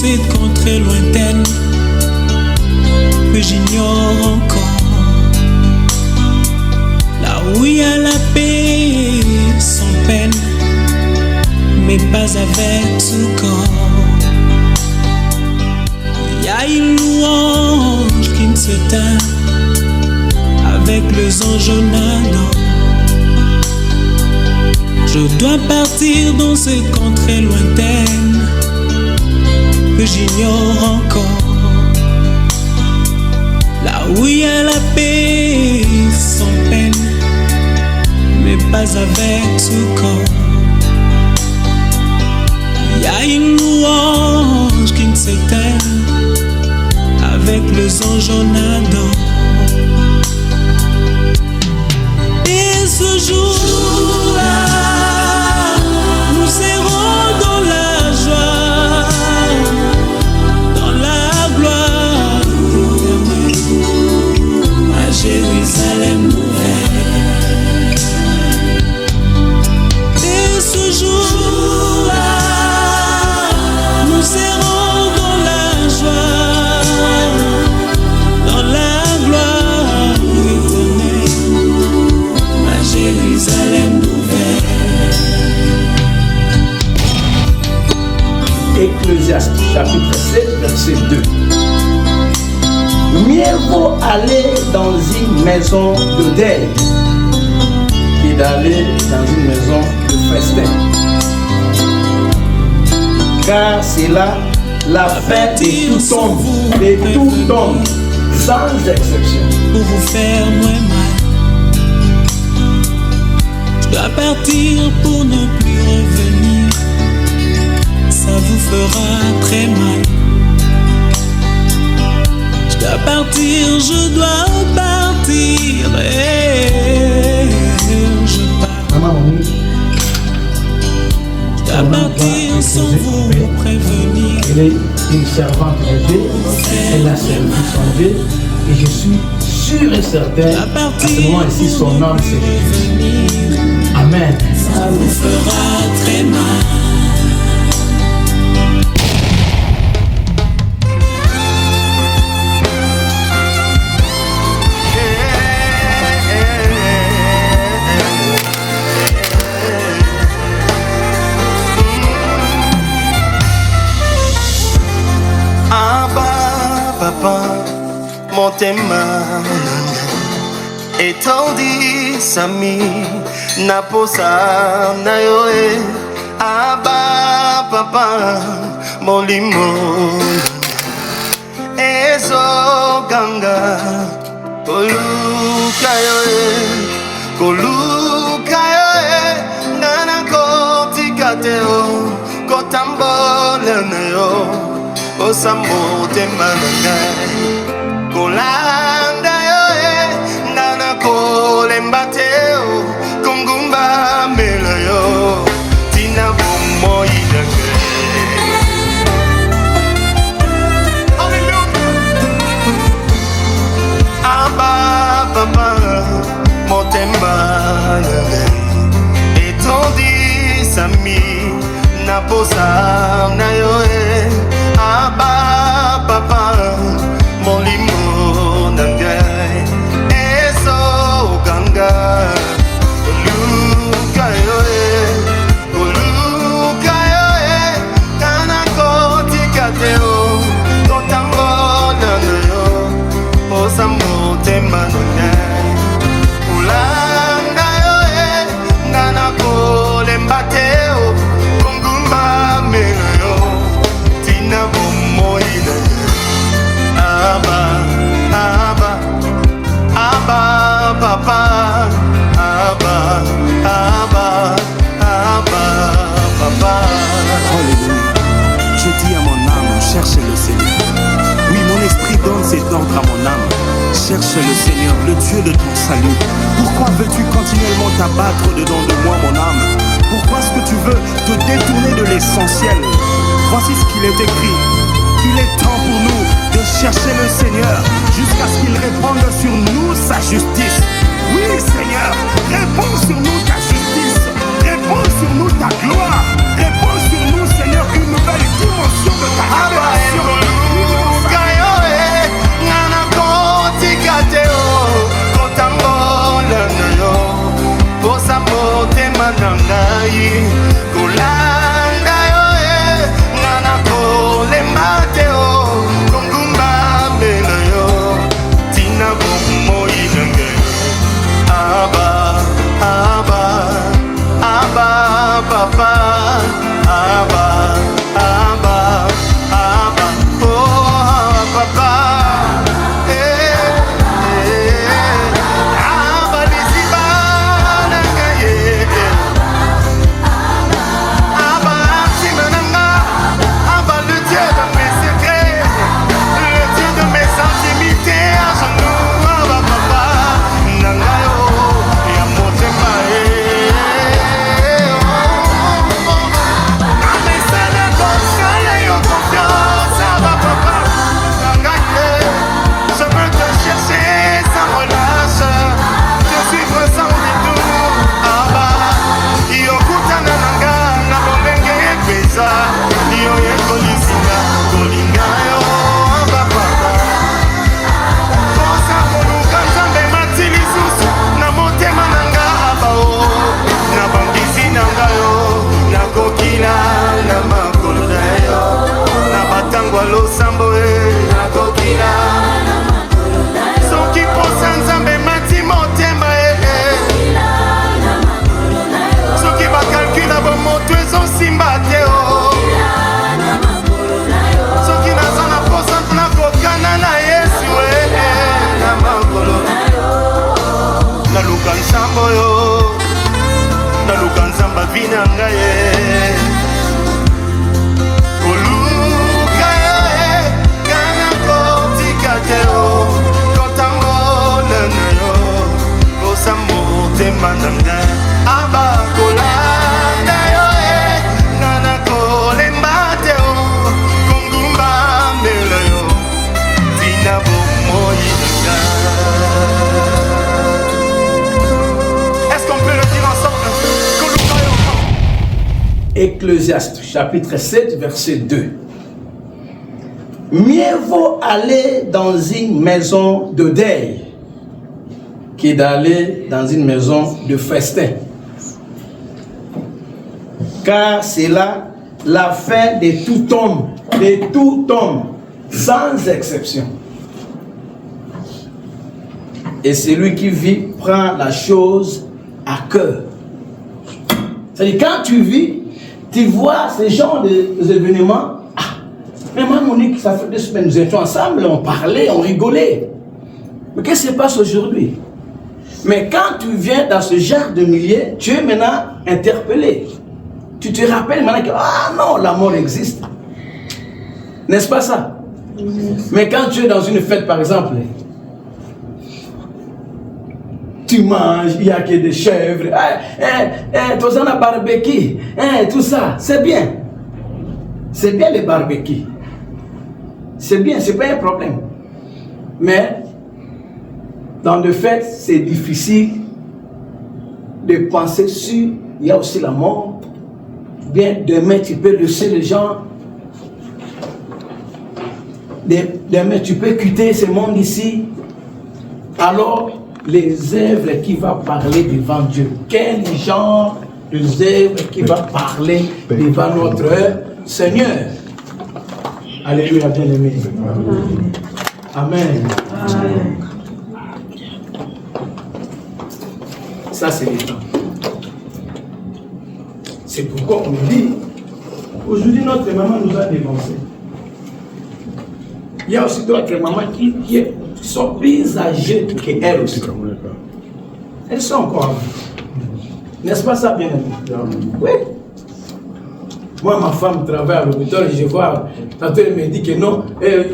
cette contrée lointaine que j'ignore encore. Là où il y a la paix sans peine, mais pas avec tout corps. Il y a une louange qui ne s'éteint avec les anges en ado. Je dois partir dans cette contrée lointaine que j'ignore encore. Là où il y a la paix sans peine, mais pas avec tout corps. Il y a une louange qui ne s'éteint avec les anges en ado. Et ce jour-là, nous serons dans la joie, dans la gloire éternelle, à Jérusalem nouvelle. Et ce jour-là, nous serons dans la joie, dans la gloire éternelle, à Jérusalem nouvelle. Ecclésiaste chapitre 7, verset 2. Mieux vaut aller dans une maison de deuil que d'aller dans une maison de festin. Car c'est là la fête de tout tombe, sans exception. Pour vous faire moins mal, je dois partir pour ne plus revenir. Ça vous fera très mal. Je dois partir, je dois partir. Je pars. Maman, oui. Je dois partir sans vous prévenir. Elle est une servante de Dieu, elle a servi son Dieu, et je suis sûr et certain à ce moment-ci son âme s'est réjouie. Amen. Ça vous fera très mal. Motema etondi sami naposa na yoe aba papa molimo ezo ganga koluka yoe nana kotikateo kotambola na yo osamotema nangai kolanda yoe nana kolembateo kungumba mela yo tina bomoyi nage. Hallelujah. Aba papa motema nage etondi sami naposa na yoe aba papa molimo nangai eso ganga koluka yoe kana kotikateo kotambola na yo osamotema nangai ulanga yoe nana kolembateo kungumba mela yo tina bomoyi nangai. Abba, papa, Abba, papa. Alléluia. Je dis à mon âme, cherche le Seigneur. Oui, mon esprit donne cet ordre à mon âme. Cherche le Seigneur, le Dieu de ton salut. Pourquoi veux-tu continuellement t'abattre dedans de moi, mon âme? Pourquoi est-ce que tu veux te détourner de l'essentiel? Voici ce qu'il est écrit. Il est temps pour nous de chercher le Seigneur jusqu'à ce qu'il réponde sur nous sa justice. Oui, Seigneur, réponds sur nous ta justice. Réponds sur nous ta gloire. Réponds sur nous, Seigneur, une nouvelle dimension de ta grâce. na ngai kolanda yo nga nakolemba te o kongumba mbela yo tina bomoi na ngai aba aba aba papa aba aba aba oh papa aba lisiba na ngai aba simananga aba le Dieu de mes secrets le Dieu de mes intimités à genoux aba papa na ngai oh ya motema je veux te chercher sans relâche, te suivre sans détour. Aba, yo kutana nanga na bolenge pesa, yo ye kolisina kolinga yo aba papa. Kosa koluka nzambe matili susu na motema nanga aba o, na bangisi nanga yo, na kokila na makolo na yo, na batangwa losambo na kokila. Soki posa nzambe mati motema soki bakalkula bomoto ezosimba te o soki naza na posa nakokana na Yesu na makolo naluka nsambo yo naluka nzamba vi na ngai koluka yo kana kotika te o motema na ngai aba kolanda yo nga nakolemba te o kongumba mbela yo tina bomoi na ngai. Est-ce qu'on peut le dire ensemble? Koluka yo. Ecclésiaste chapitre 7 verset 2. Mieux vaut aller dans une maison de deuil que d'aller dans une maison de festin. Car c'est là la fin de tout homme, sans exception. Et celui qui vit prend la chose à cœur. C'est-à-dire, quand tu vis, tu vois ce genre d'événements. Mais moi, Monique, ça fait 2 semaines, nous étions ensemble, on parlait, on rigolait. Mais qu'est-ce qui se passe aujourd'hui? Mais quand tu viens dans ce genre de milieu, tu es maintenant interpellé. Tu te rappelles maintenant que, ah non, la mort existe. N'est-ce pas ça? Mais quand tu es dans une fête, par exemple, tu manges, il n'y a que des chèvres, tout ça, barbecue, tout ça, c'est bien. C'est bien les barbecues. C'est bien, c'est pas un problème. Mais dans le fait, c'est difficile de penser sur, il y a aussi la mort. Bien, demain, tu peux laisser les gens. Demain, tu peux quitter ce monde ici. Alors, les œuvres qui vont parler devant Dieu. Quel genre de œuvres qui va parler devant notre Seigneur? Alléluia, bien-aimé. Amen. Amen. Ça, c'est le temps. C'est pourquoi on dit, aujourd'hui, notre maman nous a dévancés. Il y a aussi d'autres mamans qui sont plus âgées qu'elles aussi. Elles sont encore. N'est-ce pas ça, bien-aimé? Oui. Moi, ma femme travaille à l'hôpital et je vois, tantôt elle me dit que non,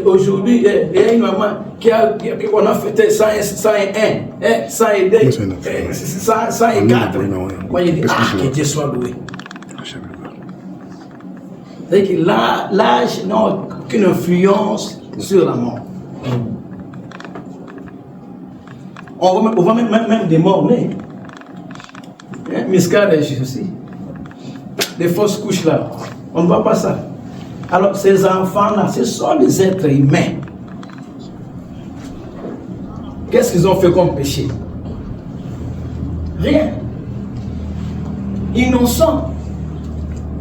aujourd'hui, il y a une maman qu'on a fêté 101, 102, 104. Moi, je dis, que Dieu soit loué. C'est-à-dire que l'âge n'a aucune influence sur la mort. On voit même des morts nés. Miscarège aussi. Des fausses couches là. On ne voit pas ça. Alors ces enfants-là, ce sont des êtres humains. Qu'est-ce qu'ils ont fait comme péché? Rien. innocents.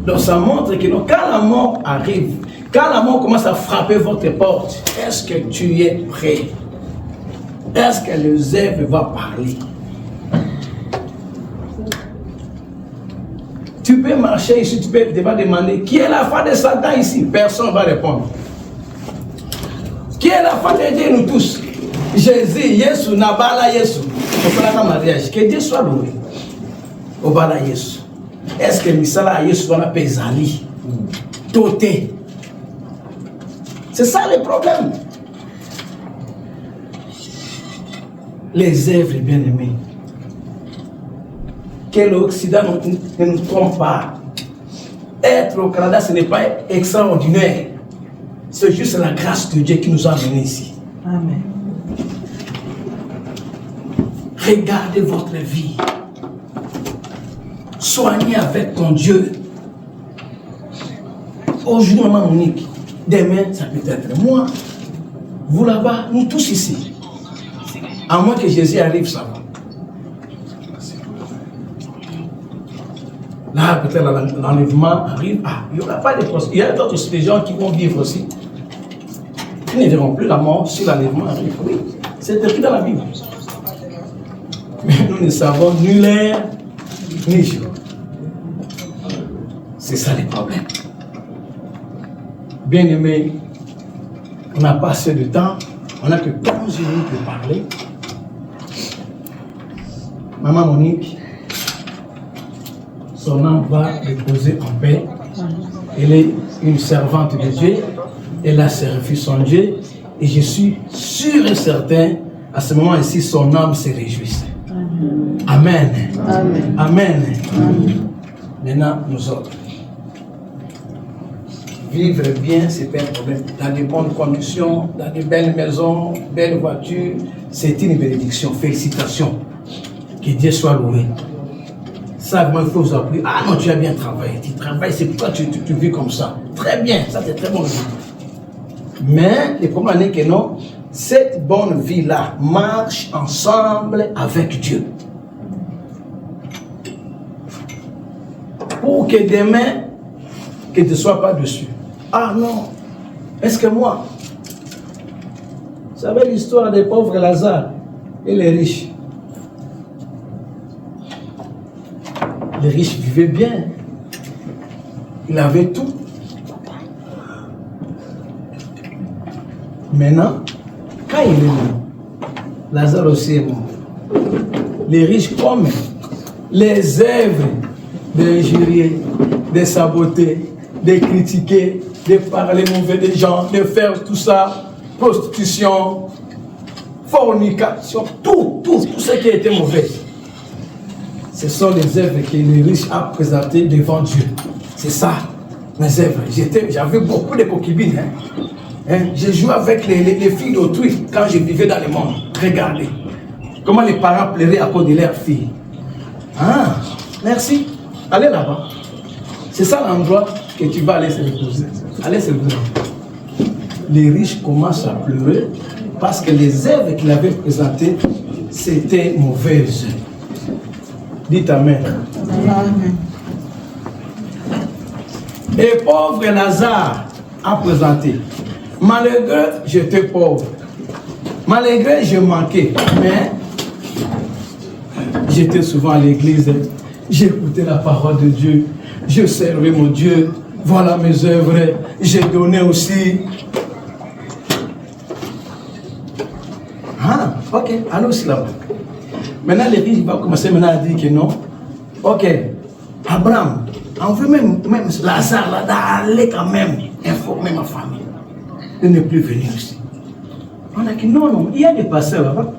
Donc ça montre que quand la mort arrive, quand la mort commence à frapper votre porte, est-ce que tu es prêt? Est-ce que le zèbre va parler? Tu peux marcher ici, tu vas demander qui est la femme de Satan ici? Personne ne va répondre. Qui est la femme de Dieu, nous tous? Jésus, Yesu, Nabala Yesu. Au mariage, que Dieu soit loué. Au Bala Yesu. Est-ce que Misala Yesu va l'appeler Zali? Toté. C'est ça le problème. Les œuvres bien-aimées. Que l'Occident ne nous trompe pas. Être au Canada, ce n'est pas extraordinaire. C'est juste la grâce de Dieu qui nous a amenés ici. Amen. Regardez votre vie. Soignez avec ton Dieu. Aujourd'hui, maman Monique. Demain, ça peut être moi. Vous là-bas, nous tous ici. À moins que Jésus arrive, ça va. Là, peut-être l'enlèvement arrive. Ah, il n'y aura pas de procès. Il y a d'autres gens qui vont vivre aussi. Ils ne verront plus la mort si l'enlèvement arrive. Oui, c'est écrit dans la Bible. Mais nous ne savons ni l'heure, ni jour. C'est ça le problème. Bien aimé, on n'a pas assez de temps. On n'a que 15 minutes pour parler. Maman Monique, son âme va reposer en paix. Elle est une servante de Dieu. Elle a servi son Dieu. Et je suis sûr et certain, à ce moment-ci, son âme se réjouit. Amen. Amen. Amen. Amen. Maintenant, nous autres. Vivre bien, ce n'est pas un problème. Dans de bonnes conditions, dans de belles maisons, belles voitures, c'est une bénédiction. Félicitations. Que Dieu soit loué. Ça, moi, il faut vous appeler. Ah non, tu as bien travaillé. Tu travailles, c'est pourquoi tu vis comme ça. Très bien, ça c'est très bon. Mais le problème est que non, cette bonne vie-là marche ensemble avec Dieu. Pour que demain, que tu ne sois pas dessus. Ah non, est-ce que moi, vous savez l'histoire des pauvres Lazare et les riches. Les riches vivaient bien. Il avait tout. Maintenant, quand il est mort, Lazare aussi est mort. Les riches comme les œuvres d'injurier, de saboter, de critiquer, de parler mauvais des gens, de faire tout ça, prostitution, fornication, tout ce qui était mauvais. Ce sont les œuvres que les riches ont présentées devant Dieu. C'est ça, mes œuvres. J'avais beaucoup de concubines. J'ai joué avec les filles d'autrui quand je vivais dans le monde. Regardez comment les parents pleuraient à cause de leurs filles. Ah, merci. Allez là-bas. C'est ça l'endroit que tu vas aller se reposer. Allez se reposer. Les riches commencent à pleurer parce que les œuvres qu'il avait présentées, c'était mauvaises. Dites Amen. Amen. Et pauvre Lazare a présenté. Malgré j'étais pauvre, malgré je manquais, mais j'étais souvent à l'église, j'écoutais la parole de Dieu, je servais mon Dieu, voilà mes œuvres, j'ai donné aussi. Ah, ok, allons aussi là-bas. Maintenant, les riches vont commencer maintenant à dire que non. Ok, Abraham, on veut même Lazare là d'aller quand même informer ma famille. De ne plus venir ici. On a dit non, il y a des pasteurs là-bas.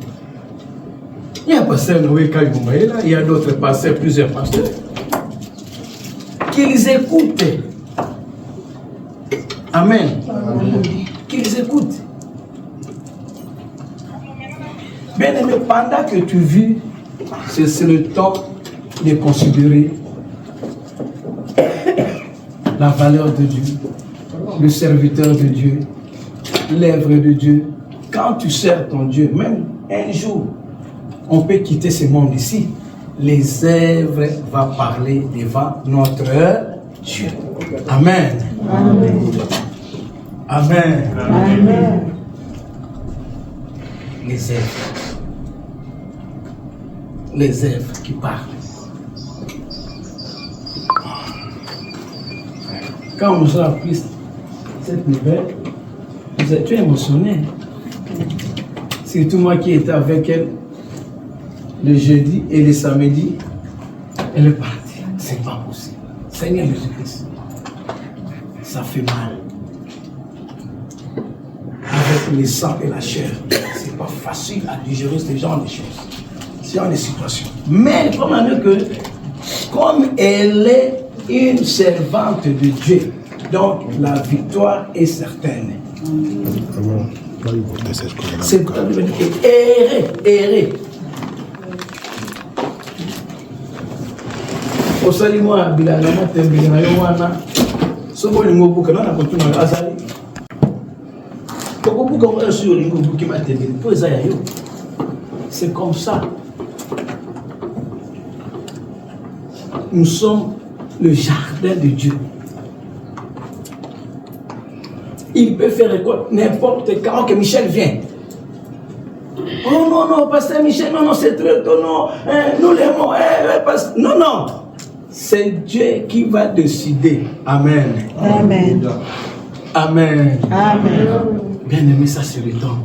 Il y a un pasteur Noé Kagoumaï là, il y a d'autres pasteurs, plusieurs pasteurs. Qu'ils écoutent. Amen. Amen. Qu'ils écoutent. Bien aimé, pendant que tu vis, c'est le temps de considérer la valeur de Dieu, le serviteur de Dieu, l'œuvre de Dieu. Quand tu sers ton Dieu, même un jour, on peut quitter ce monde ici. les œuvres vont parler devant notre Dieu. Amen. Amen. Amen. Amen. Les œuvres. Les œuvres qui parlent. Quand on nous a appris cette nouvelle, nous étions émotionnés. Surtout moi qui étais avec elle le jeudi et le samedi. Elle est partie. C'est pas possible. Seigneur Jésus-Christ, ça fait mal. Avec le sang et la chair, c'est pas facile à digérer ce genre de choses, ce genre de situations. Mais il faut maintenant que, comme elle est une servante de Dieu, donc la victoire est certaine. C'est pour errer. Au salut, moi, Bilalama, Tembélina, Yowana, Sobo Lingobuka, non, on continue à Azali. C'est comme ça. Nous sommes le jardin de Dieu. Il peut faire récolte n'importe quand que Michel vient. Oh non, pasteur Michel, non, c'est très tôt, non. Nous l'aimons. Non. C'est Dieu qui va décider. Amen. Amen. Amen. Amen. Bien aimé, ça c'est le temps.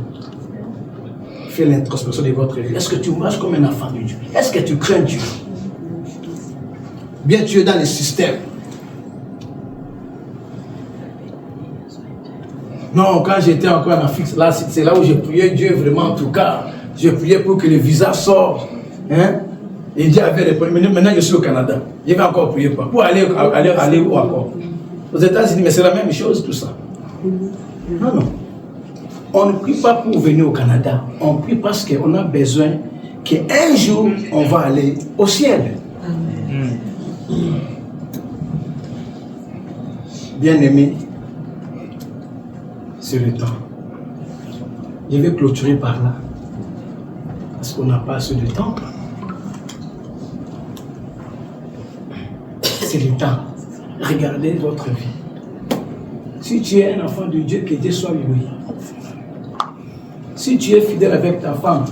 Fais l'introspection de votre vie. Est-ce que tu marches comme un enfant de Dieu? Est-ce que tu crains Dieu? Bien, tu es dans le système. Non, quand j'étais encore en Afrique, là, c'est là où je priais Dieu vraiment en tout cas. Je priais pour que le visa sorte. Hein? Et Dieu avait répondu. Maintenant, je suis au Canada. Je vais encore prier pour aller où encore? Aux États-Unis, mais c'est la même chose, tout ça. Non. On ne prie pas pour venir au Canada. On prie parce qu'on a besoin qu'un jour, on va aller au ciel. Amen. Bien-aimé, c'est le temps. Je vais clôturer par là. Parce qu'on n'a pas assez de temps. C'est le temps. Regardez votre vie. Si tu es un enfant de Dieu, que Dieu soit loué. Si tu es fidèle avec ta femme,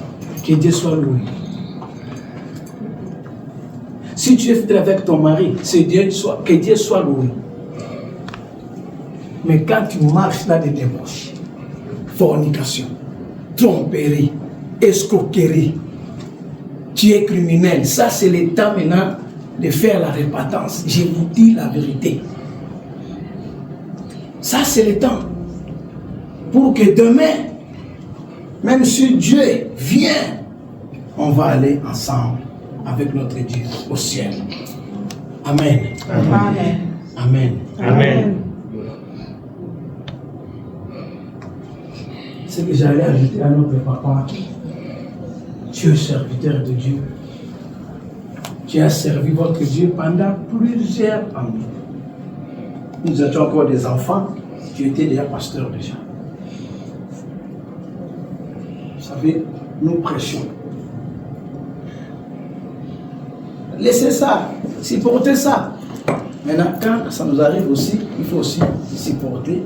que Dieu soit loué. Si tu es fidèle avec ton mari, que Dieu soit loué. Mais quand tu marches dans des débauches, fornication, tromperie, escroquerie, tu es criminel, ça c'est le temps maintenant de faire la repentance. Je vous dis la vérité. Ça c'est le temps. Pour que demain, même si Dieu vient, on va aller ensemble avec notre Dieu au ciel. Amen. Amen. Amen. Amen. Ce que j'allais ajouter à notre papa, tu es serviteur de Dieu. Tu as servi votre Dieu pendant plusieurs années. Nous étions encore des enfants, tu étais déjà pasteur déjà. Vous savez, nous prêchons. Laissez ça, supportez ça. Maintenant, quand ça nous arrive aussi, il faut aussi supporter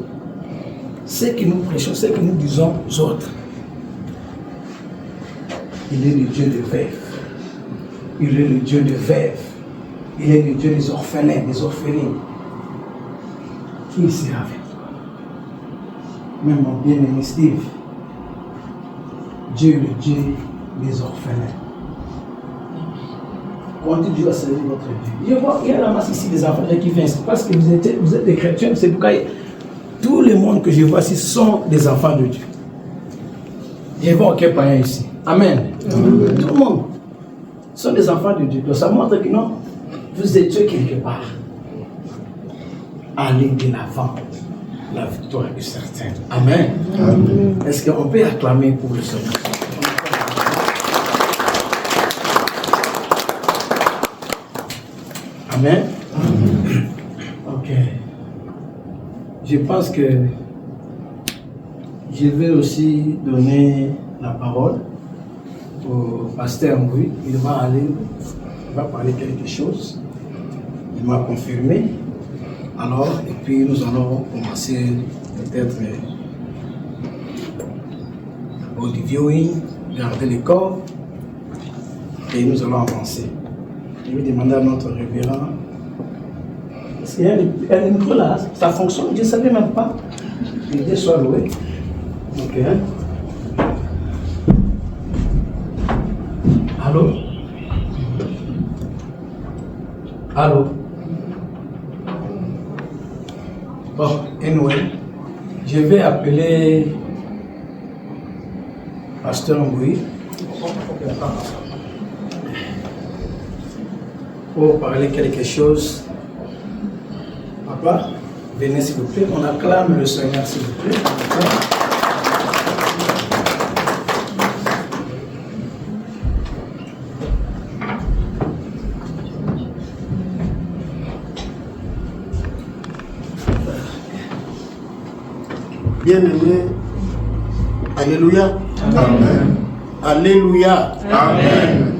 ce que nous prêchons, ce que nous disons aux autres. Il est le Dieu des veuves. Il est le Dieu des veuves. Il est le Dieu des orphelins, des orphelines. Qui sera avec toi? Même mon bien-aimé Steve. Dieu est le Dieu des orphelins. Continuez à servir votre Dieu. Je vois, il y a la masse ici des enfants qui viennent. Parce que vous êtes des chrétiens, c'est pourquoi tout le monde que je vois ici sont des enfants de Dieu. Je vois aucun païen ici. Amen. Amen. Tout le monde sont des enfants de Dieu. Donc ça montre que non, vous êtes quelque part. Allez de l'avant. La victoire est certaine. Amen. Amen. Est-ce qu'on peut acclamer pour le Seigneur? Amen. Amen. Ok. Je pense que je vais aussi donner la parole au pasteur Mouy. Il va aller il va parler quelque chose. Il m'a confirmé. Alors, et puis nous allons commencer peut-être body viewing, garder les corps, et nous allons avancer. Je vais demander à notre révérend. Est-ce qu'il y a un micro là? Ça fonctionne? Je ne savais même pas. L'idée soit louée. Ok. Allô? Allô? Bon, anyway, je vais appeler Pasteur Ngoui pour parler quelque chose. Papa, venez s'il vous plaît, on acclame le Seigneur s'il vous plaît. Bien-aimé, alléluia. Amen. Alléluia. Amen.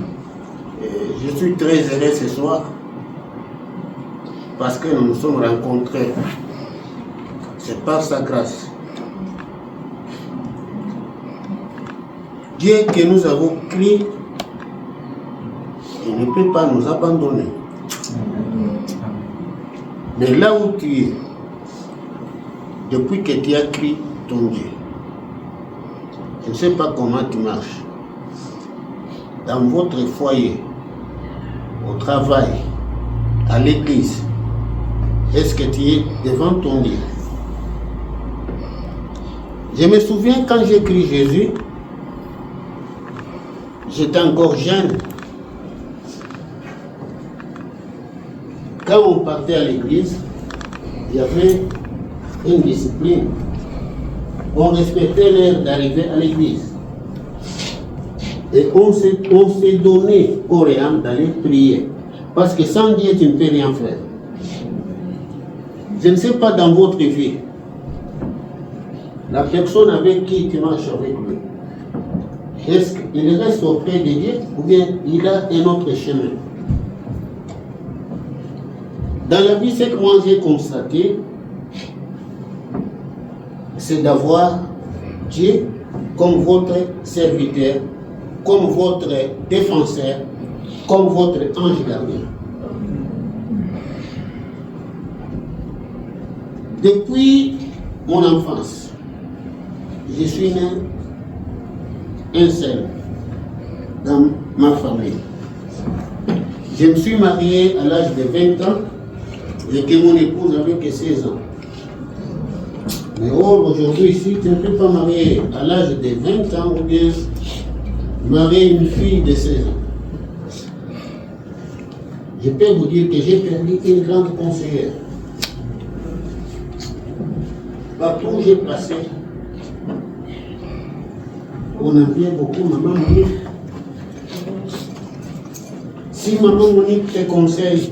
Je suis très heureux ce soir parce que nous nous sommes rencontrés. C'est par sa grâce. Dieu que nous avons crié, il ne peut pas nous abandonner. Mais là où tu es, depuis que tu as crié ton Dieu, je ne sais pas comment tu marches. Dans votre foyer, au travail, à l'église, est-ce que tu es devant ton Dieu? Je me souviens quand j'ai crié Jésus, j'étais encore jeune. Quand on partait à l'église, il y avait une discipline. On respectait l'heure d'arriver à l'église. Et on s'est donné corps et âme d'aller prier. Parce que sans Dieu, tu ne peux rien faire. Je ne sais pas dans votre vie, la personne avec qui tu marches avec lui, est-ce qu'il reste auprès de Dieu ou bien il a un autre chemin? Dans la vie, ce que moi j'ai constaté, c'est d'avoir Dieu comme votre serviteur, comme votre défenseur, comme votre ange gardien. Depuis mon enfance, je suis né un seul dans ma famille. Je me suis marié à l'âge de 20 ans et que mon épouse avait que 16 ans. Mais aujourd'hui, ici, tu ne peux pas marier à l'âge de 20 ans ou bien marier une fille de 16 ans. Je peux vous dire que j'ai perdu une grande conseillère. Partout où j'ai passé, on enviait beaucoup maman Monique. Si maman Monique te conseille,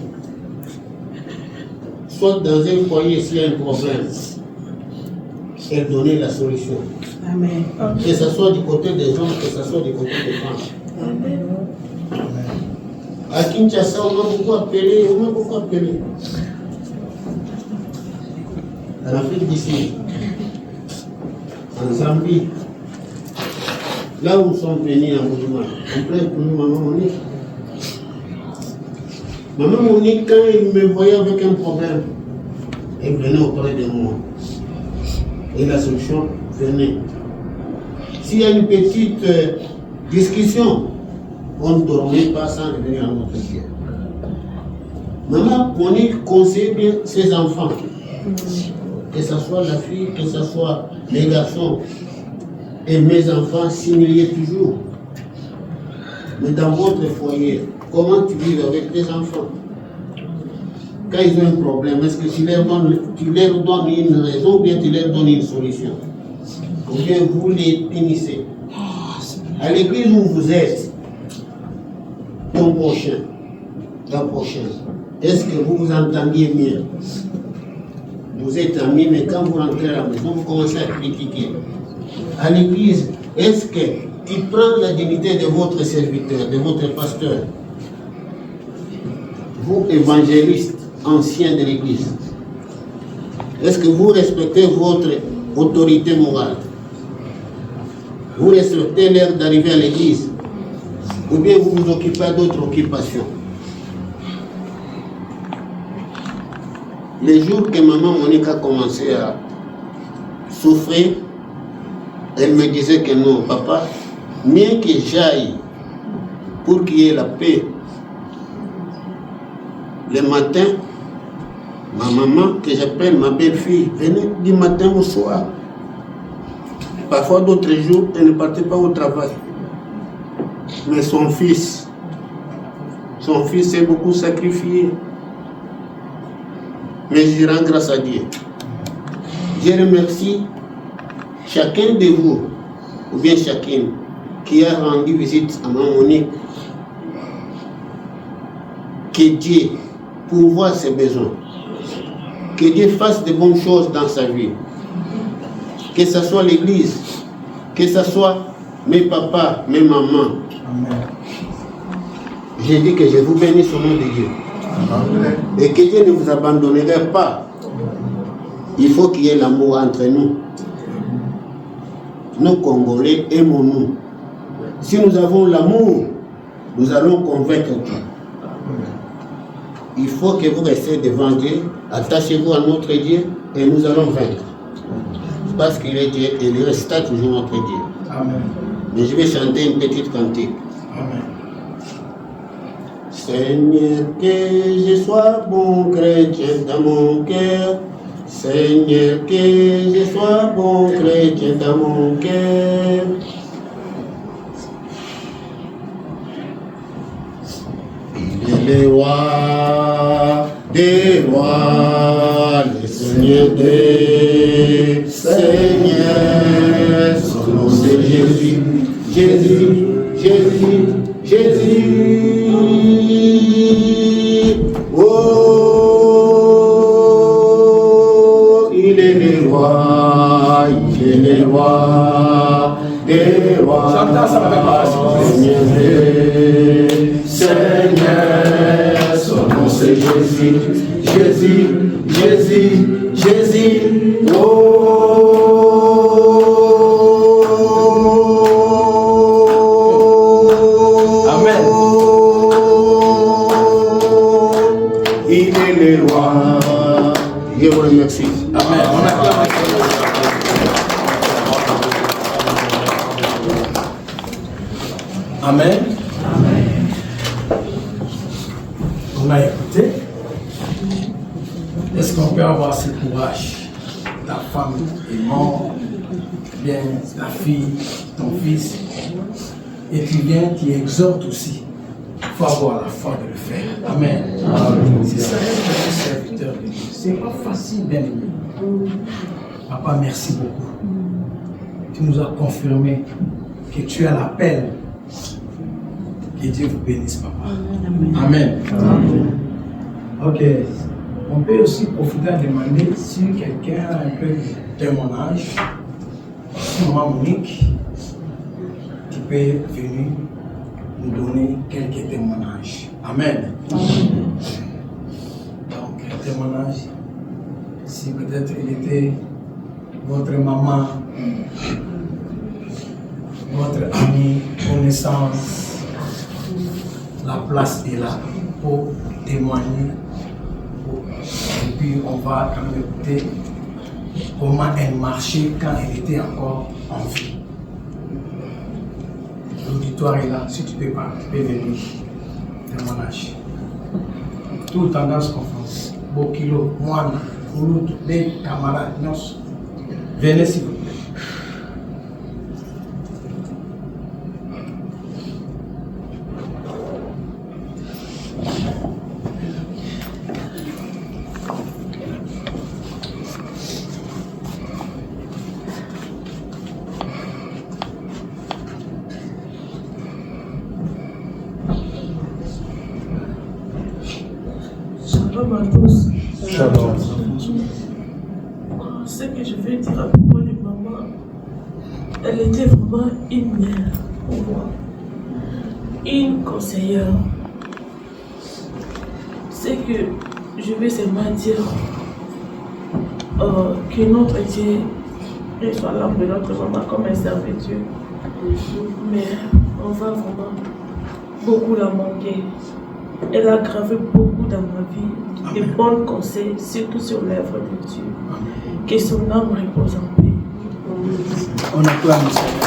soit dans un foyer s'il y a un problème, elle donnait la solution. Amen. Que ce soit du côté des hommes, que ce soit du côté des femmes. Amen. À Kinshasa, on m'a beaucoup appelé, En Afrique d'ici, en Zambie, là où nous sommes venus en mouvement, on prie pour nous, maman Monique. Maman Monique, quand elle me voyait avec un problème, elle venait auprès de moi. Et la solution venait. S'il y a une petite discussion, on ne dormait pas sans revenir à notre Dieu. Maman Monique conseille bien ses enfants, que ce soit la fille, que ce soit les garçons. Et mes enfants s'humiliaient toujours. Mais dans votre foyer, comment tu vis avec tes enfants? Quand ils ont un problème, est-ce que tu leur donnes une raison ou bien tu leur donnes une solution? Ou bien vous les punissez? À l'église où vous êtes, ton prochain, la prochaine, est-ce que vous vous entendiez bien? Vous êtes amis, mais quand vous rentrez à la maison, vous commencez à critiquer. À l'église, est-ce que tu prends la dignité de votre serviteur, de votre pasteur? vous évangélistes anciens de l'Église, est-ce que vous respectez votre autorité morale? Vous respectez l'heure d'arrivée à l'Église? Ou bien vous vous occupez d'autres occupations? Les jours que maman Monique a commencé à souffrir, elle me disait que non, papa, mieux que j'aille pour qu'il y ait la paix, le matin, ma maman, que j'appelle ma belle-fille, venait du matin au soir. Parfois d'autres jours, elle ne partait pas au travail. Mais son fils s'est beaucoup sacrifié. Mais je rends grâce à Dieu. Je remercie chacun de vous, ou bien chacune, qui a rendu visite à Maman Monique. Que Dieu pourvoie ses besoins. Que Dieu fasse de bonnes choses dans sa vie. Que ce soit l'Église, que ce soit mes papas, mes mamans. Amen. J'ai dit que je vous bénis au nom de Dieu. Amen. Et que Dieu ne vous abandonnerait pas. Il faut qu'il y ait l'amour entre nous. Nous, Congolais, aimons-nous. Si nous avons l'amour, nous allons convaincre Dieu. Il faut que vous restiez devant Dieu, attachez-vous à notre Dieu et nous allons vaincre. Parce qu'il est Dieu et il restera toujours notre Dieu. Amen. Mais je vais chanter une petite cantique. Amen. Seigneur, que je sois bon chrétien dans mon cœur. Seigneur, que je sois bon chrétien dans mon cœur. Il est le roi des rois, le Seigneur des seigneurs. Son nom c'est Jésus, Jésus, Jésus, Jésus. Oh, il est le roi, il est le roi des rois. Chantez ça avec moi, Seigneur des seigneurs, son nom c'est Jésus, Jésus, Jésus, Jésus. Oh, Amen. Il est le roi. Je vous remercie. Amen. On acclame. Amen. On a écouté. Est-ce qu'on peut avoir ce courage? Ta femme est morte, bien ta fille, ton fils, et tu viens, tu exhortes aussi. Il faut avoir la foi de le faire. Amen. C'est ça, être serviteur de Dieu. C'est pas facile, bien aimé. Papa, merci beaucoup. Tu nous as confirmé que tu as l'appel. Que Dieu vous bénisse, papa. Amen. Amen. Ok. On peut aussi profiter à demander si quelqu'un a un peu de témoignage, si Maman Monique, tu peux venir nous donner quelques témoignages. Amen. Donc, un témoignage, si peut-être il était votre maman, votre ami, connaissance, la place est là pour témoigner. Et puis on va quand même écouter comment elle marchait quand elle était encore en vie. L'auditoire est là, si tu peux pas, tu peux venir. Témoignage. Tout tendance conférence. Bokilo, Moana, Mouloud, les camarades, nous. Venez s'il vous plaît. Shalom à tous. Shalom. Ce que je vais dire à propos de maman, elle était vraiment une mère pour moi, une conseillère. c'est que je vais seulement dire que notre Dieu soit l'âme de notre maman comme elle servait Dieu. Mais on va vraiment beaucoup la manquer. Elle a gravé beaucoup dans ma vie, de bons conseils, surtout sur l'œuvre de Dieu. Que son âme repose en paix. On acclame le Seigneur.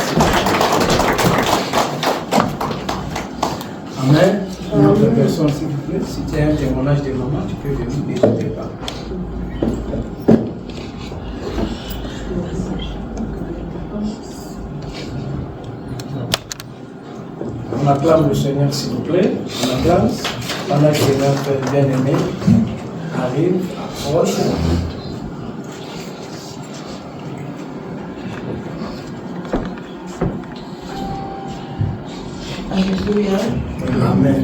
Amen. Une autre personne, s'il vous plaît. Si tu as un témoignage de maman, tu peux venir et je te parle. On acclame le Seigneur, s'il vous plaît. On acclame. Pendant que notre bien-aimé arrive, approche. Alléluia. Amen.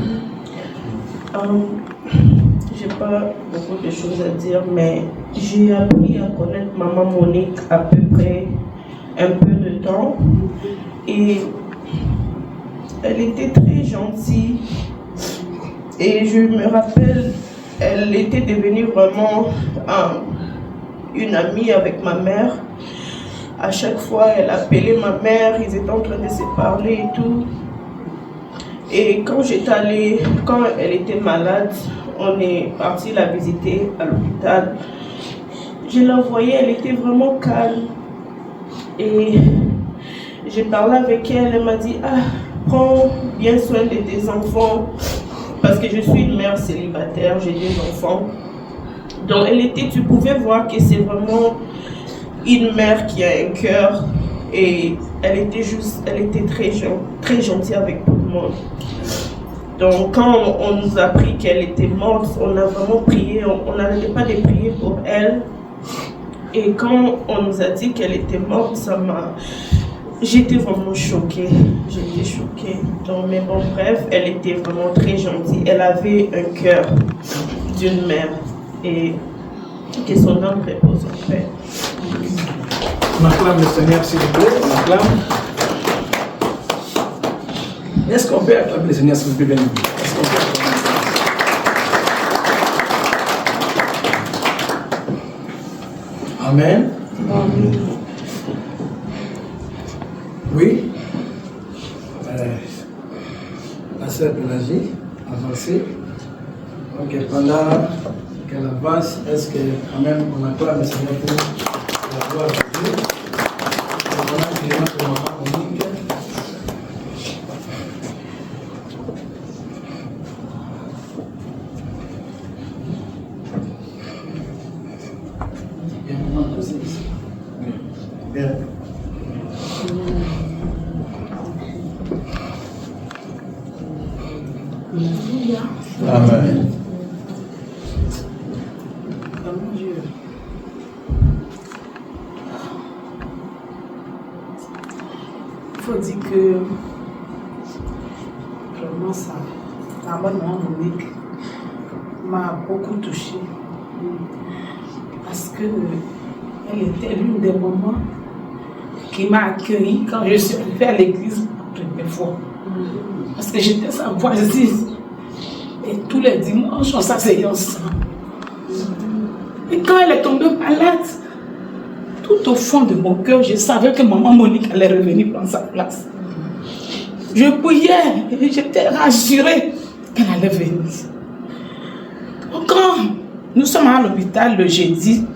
J'ai pas beaucoup de choses à dire, mais j'ai appris à connaître maman Monique à peu près un peu de temps. Et elle était très gentille. Et je me rappelle, elle était devenue vraiment une amie avec ma mère. À chaque fois, elle appelait ma mère, ils étaient en train de se parler et tout. Et quand quand elle était malade, on est parti la visiter à l'hôpital. Je la voyais, elle était vraiment calme. Et j'ai parlé avec elle, elle m'a dit, prends bien soin de tes enfants. Parce que je suis une mère célibataire, j'ai 2 enfants. Donc tu pouvais voir que c'est vraiment une mère qui a un cœur. Et elle était très gentille avec tout le monde. Donc quand on nous a appris qu'elle était morte, on a vraiment prié, on n'arrêtait pas de prier pour elle. Et quand on nous a dit qu'elle était morte, j'étais vraiment choquée. J'étais choquée. Donc, mais bon, bref, elle était vraiment très gentille. Elle avait un cœur d'une mère. Et que son âme repose en paix. On acclame le Seigneur, s'il vous plaît. On acclame. Est-ce qu'on peut acclamer le Seigneur, s'il vous plaît, bien? Est-ce qu'on peut acclamer? Amen. Amen. Oui. La sœur Pélagie, avancez. Ok, pendant qu'elle avance, est-ce que quand même on acclame le Seigneur pour la gloire de Dieu? Pendant que notre maman Monique. Bien. Amen. Mon Dieu. Il faut dire que vraiment ça, la bonne maman Monique m'a beaucoup touchée. Parce que elle était l'une des mamans qui m'a accueillie quand je suis arrivée à l'église la première fois. Parce que j'étais sa voisine. Et tous les dimanches, on s'asseyait ensemble. Et quand elle est tombée malade, tout au fond de mon cœur, je savais que maman Monique allait revenir prendre sa place. Je priais et j'étais rassurée qu'elle allait venir. Donc quand nous sommes à l'hôpital le jeudi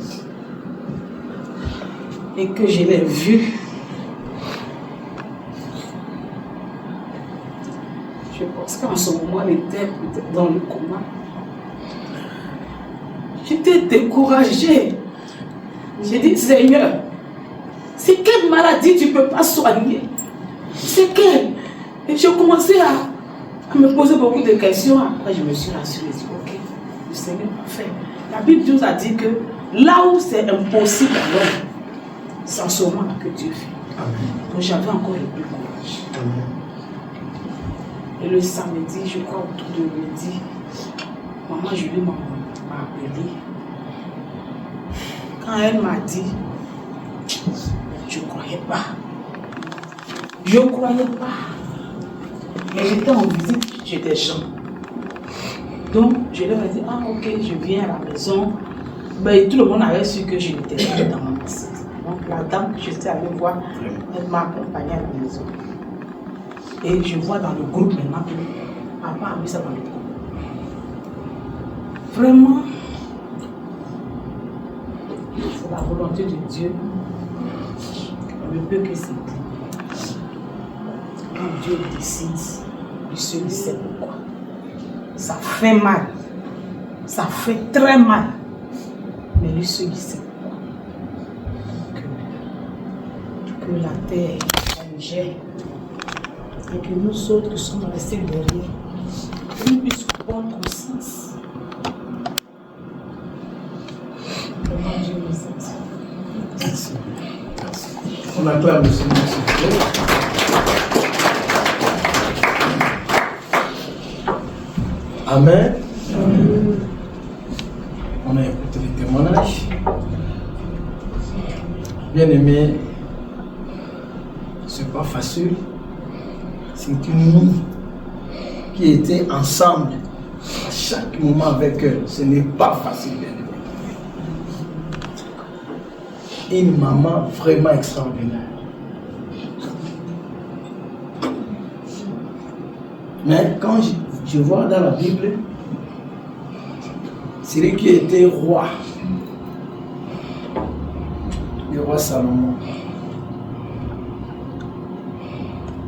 et que je l'ai vue, je pense qu'en ce moment, elle était peut-être dans le coma. J'étais découragée. J'ai dit, Seigneur, c'est quelle maladie tu ne peux pas soigner? C'est quelle? Et j'ai commencé à me poser beaucoup de questions. Après, je me suis rassurée. J'ai dit, ok, le Seigneur m'a fait. La Bible nous a dit que là où c'est impossible à l'homme, c'est en ce moment que Dieu fait. Donc j'avais encore le plus courage. Amen. Et le samedi, je crois autour de midi, maman Julie m'a appelé. Quand elle m'a dit, je ne croyais pas. Je ne croyais pas. Mais j'étais en visite chez des gens. Donc, je leur ai dit, ah ok, je viens à la maison. Mais tout le monde avait su que je n'étais pas dans ma maison. Donc, la dame que j'étais allée voir, elle m'a accompagnée à la maison. Et je vois dans le groupe maintenant que papa a mis ça dans le groupe. Vraiment, c'est la volonté de Dieu. On ne peut que s'aider. Quand Dieu décide, lui seul sait pourquoi. Ça fait mal. Ça fait très mal. Mais lui seul sait pourquoi. Que la terre elle gère. Et que nous autres qui sommes restés derrière, nous puissions prendre conscience. Comment Dieu nous aide. Merci. On acclame le Seigneur. Amen. On a écouté les témoignages. Bien aimé, c'est pas facile. C'est une nous qui était ensemble à chaque moment avec eux. Ce n'est pas facile, bien aimé. Une maman vraiment extraordinaire. Mais quand je vois dans la Bible, c'est lui qui était roi, le roi Salomon.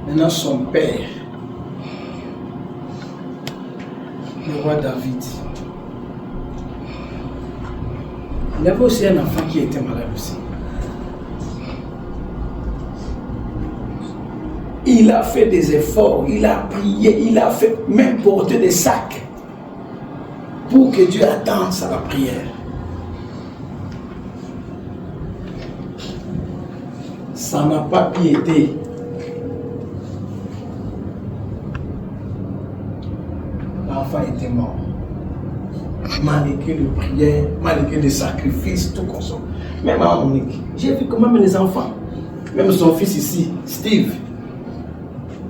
Maintenant son père, le roi David. Il avait aussi un enfant qui était malade aussi. Il a fait des efforts, il a prié, il a fait même porter des sacs pour que Dieu attende à la prière. Ça n'a pas piété. L'enfant était mort. Malgré les prières, malgré les sacrifices, tout comme ça. Même à Monique, j'ai vu quand même les enfants, même son fils ici, Steve,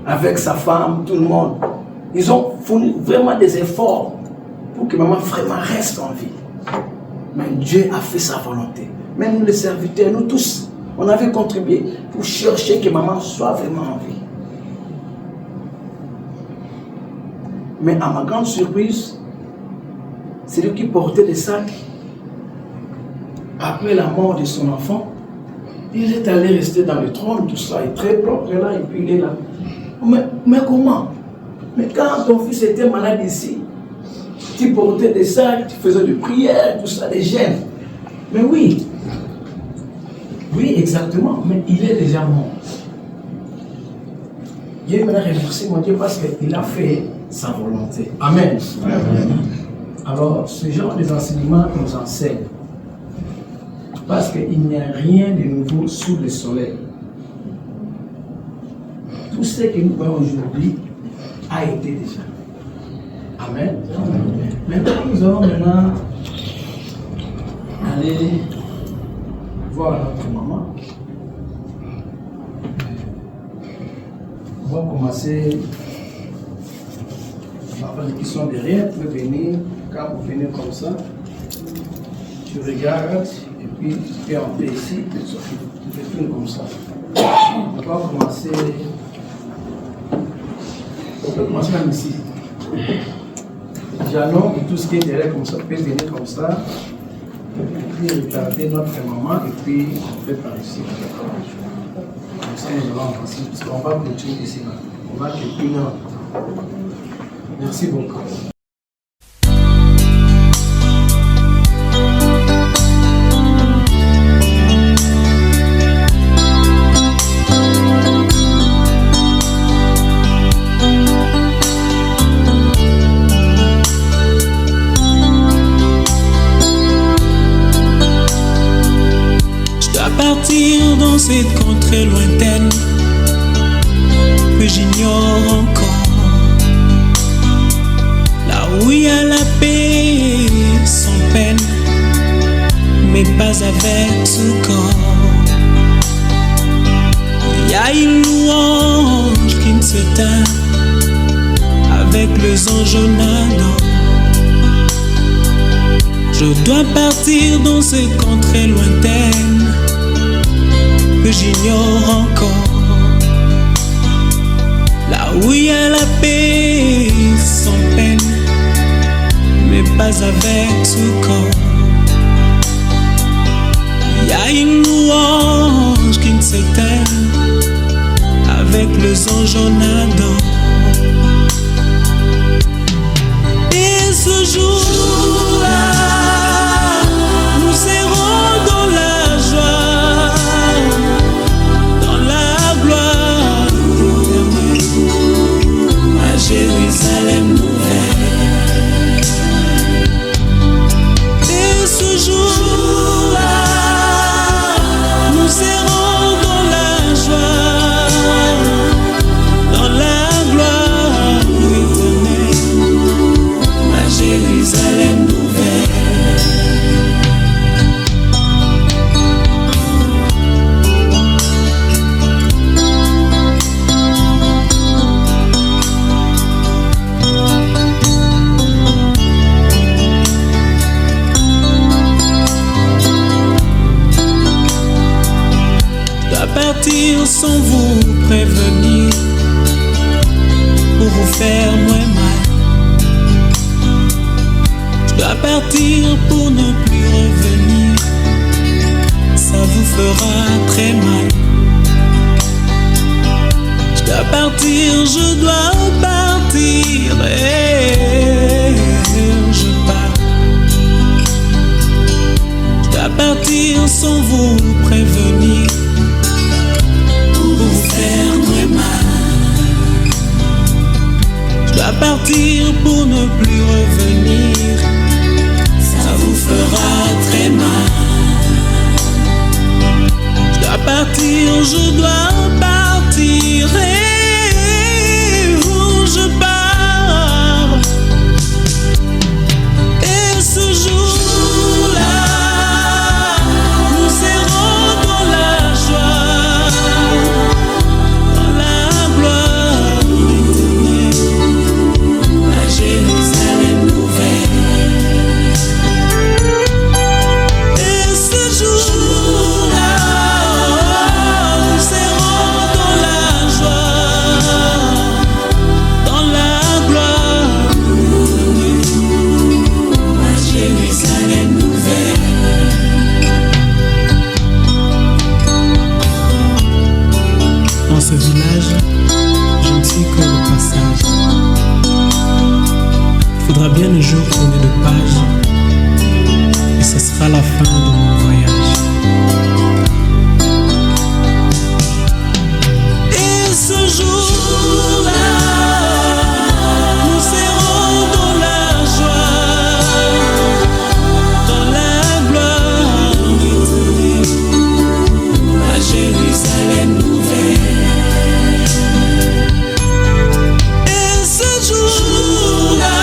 avec sa femme, tout le monde, ils ont fourni vraiment des efforts pour que maman vraiment reste en vie. Mais Dieu a fait sa volonté. Même nous les serviteurs, nous tous, on avait contribué pour chercher que maman soit vraiment en vie. Mais à ma grande surprise, c'est lui qui portait les sacs. Après la mort de son enfant, il est allé rester dans le trône, tout ça, il est très propre là, et puis il est là. Mais comment? Mais quand ton fils était malade ici, tu portais des sacs, tu faisais des prières, tout ça, des gènes. Mais oui, exactement, mais il est déjà mort. Dieu m'a remercié mon Dieu parce qu'il a fait sa volonté. Amen. Amen. Alors, ce genre d'enseignement nous enseigne. Parce qu'il n'y a rien de nouveau sous le soleil. Tout ce que nous voyons aujourd'hui a été déjà. Amen. Amen. Maintenant, nous allons maintenant aller voir notre maman. On va commencer par les qui sont derrière. Vous pouvez venir, quand vous venez comme ça, tu regardes et puis tu es en paix ici, tu fais tout comme ça. On va commencer. On peut commencer même ici. Janon et tout ce qui est derrière comme ça, peut venir comme ça. Et puis regarder notre maman et puis on fait par ici. Comme ça nous allons avancer. Parce qu'on va continuer ici. On va quelques heures. Merci beaucoup. Dans cette contrée lointaine que j'ignore encore, là où il y a la paix sans peine, mais pas avec tout corps. Il y a une louange qui ne se teint avec les anges en allant. Je dois partir dans ces contrées lointaines que j'ignore encore, là où il y a la paix sans peine, mais pas avec tout corps. Il y a une louange qui ne s'éteint avec les anges en adore. Et ce jour-là, nous serons dans la joie, dans la gloire éternelle, à Jérusalem nouvelle. Et ce jour-là, nous serons dans la joie, dans la gloire éternelle, à Jérusalem nouvelle. Partir sans vous prévenir pour vous faire moins mal. Je dois partir pour ne plus revenir, ça vous fera très mal. Je dois partir, je dois partir et je pars. Je dois partir sans vous prévenir, vous faire très mal. Je dois partir pour ne plus revenir, ça vous fera très mal. Je dois partir, je dois partir et je pars. Et ce jour-là, nous serons dans la joie, dans la gloire éternelle, à Jérusalem nouvelle. Et ce jour-là, nous serons dans la joie, dans la gloire éternelle, à Jérusalem nouvelle. Dans ce village, je ne suis que le passage. Il faudra bien un jour tourner de page, et ce sera la fin de mon voyage. Et ce jour-là, nous serons dans la joie, dans la gloire éternelle, à Jérusalem nouvelle. Et ce jour-là,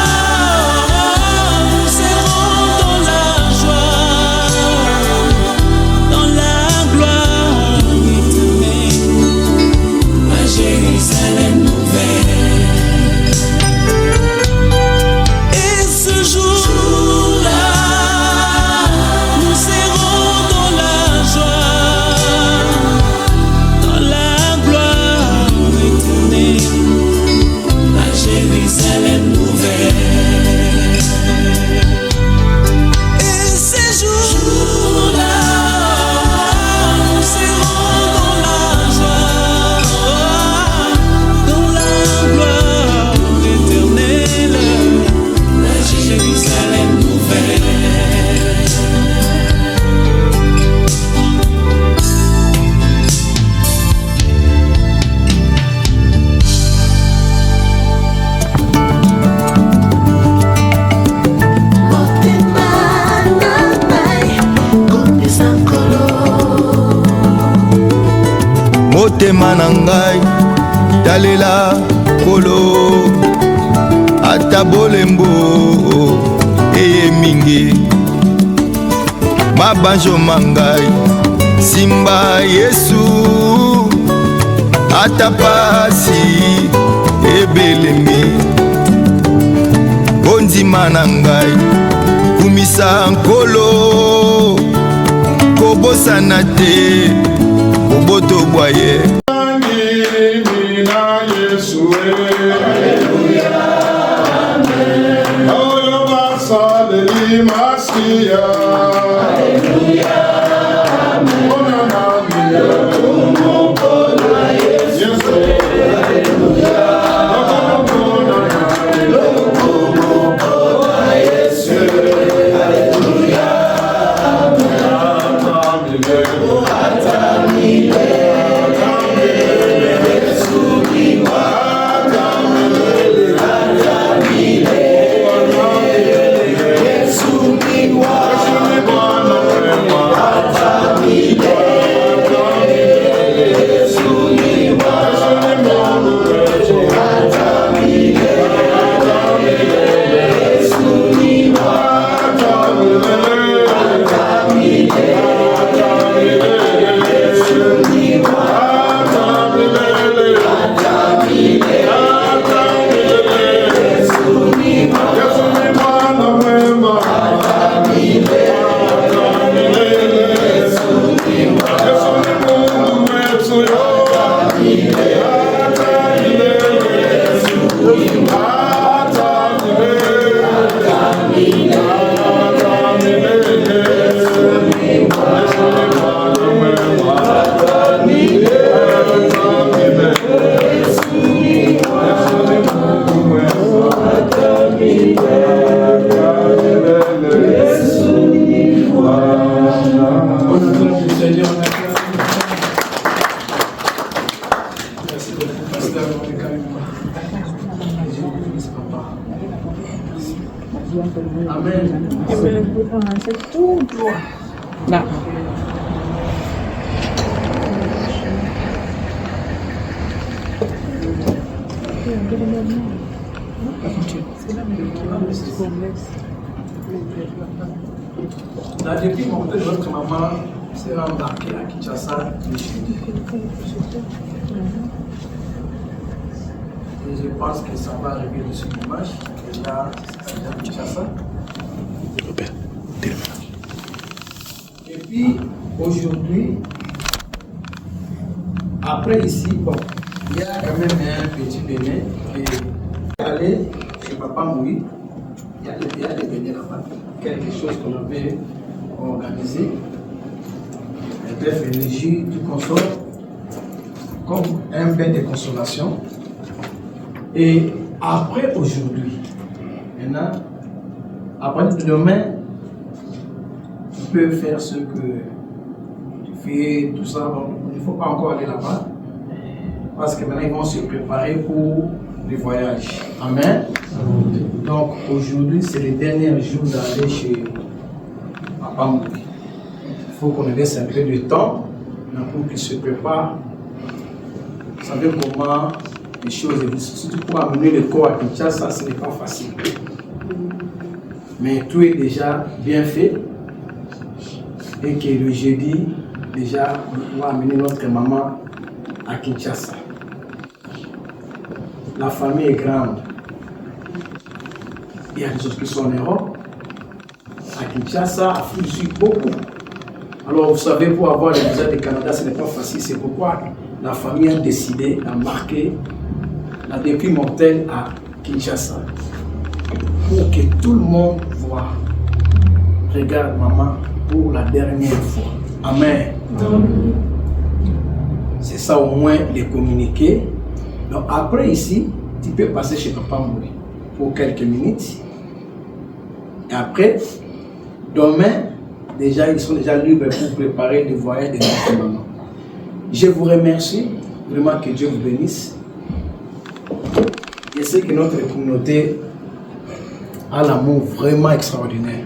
nous serons dans la joie, dans la gloire éternelle, à Jérusalem nouvelle. Et ce jour-là, nous serons dans la joie, dans la gloire éternelle, à Jérusalem nouvelle. Et ces jours-là, nous serons dans la joie, dans la gloire éternelle, à Jérusalem nouvelle. motema na ngai talela kolo ata bolembo eye mingi mabanjo mangai simba Yesu ata pasi ebelemi bondima na ngai kumisa nkolo kobosana te boboto bwaye La depuis mon père, votre maman s'est embarquée à Kinshasa. Et je pense que ça va arriver de ce dimanche. Et là, c'est à Kinshasa. Et puis, aujourd'hui, après ici, bon, il y a quand même un petit bénin qui est allé chez Papa Moui. Il y a des bénins là-bas. Quelque chose qu'on avait organisé. Un bœuf élégie du consort, comme un bain de consolation. Et après aujourd'hui, maintenant, après demain, tu peux faire ce que tu fais, tout ça. Bon, il ne faut pas encore aller là-bas. Parce que maintenant, ils vont se préparer pour le voyage. Amen. Donc aujourd'hui, c'est le dernier jour d'aller chez Papa Moui. Il faut qu'on laisse un peu de temps pour qu'il se prépare. Vous savez comment les choses évoluent. Surtout pour amener le corps à Kinshasa, ce n'est pas facile. Mais tout est déjà bien fait. Et que le jeudi, déjà, on va amener notre maman à Kinshasa. La famille est grande. Il y a des autres qui sont en Europe. À Kinshasa, à Fouzi, beaucoup. Alors vous savez, pour avoir le visa du Canada, ce n'est pas facile. C'est pourquoi la famille a décidé d'embarquer la dépouille mortelle à Kinshasa. Pour que tout le monde voit. Regarde maman pour la dernière fois. Amen. C'est ça au moins les communiquer. Donc après ici, tu peux passer chez Papa Moui pour quelques minutes. Et après, demain, déjà, ils sont déjà libres pour préparer le voyage de notre maman. Je vous remercie, vraiment que Dieu vous bénisse. Je sais que notre communauté a l'amour vraiment extraordinaire.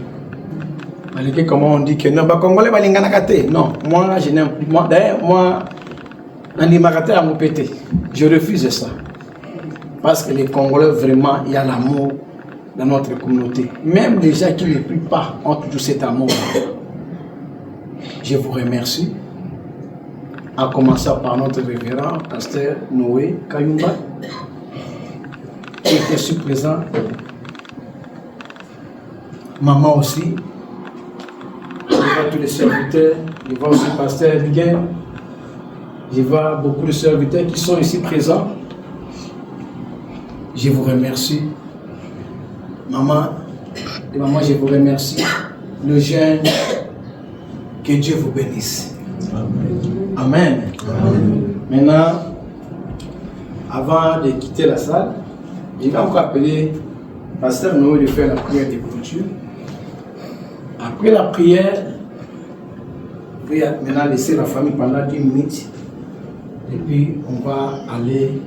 Comment on dit que non, non, moi je n'aime plus. D'ailleurs, moi, je refuse ça. Parce que les Congolais, vraiment, il y a l'amour dans notre communauté. Même les gens qui ne prient pas ont toujours cet amour. Je vous remercie. À commencer par notre révérend, pasteur Noé Kayumba, qui était ici présent. maman aussi. Je vois tous les serviteurs. Je vois aussi le pasteur Biguin. Je vois beaucoup de serviteurs qui sont ici présents. Je vous remercie. Maman, et maman, je vous remercie. Le jeûne, que Dieu vous bénisse. Amen. Amen. Maintenant, avant de quitter la salle, je vais encore appeler Pasteur Noé de faire la prière de clôture. Après la prière, je vais maintenant laisser la famille pendant 10 minutes. Et puis, on va aller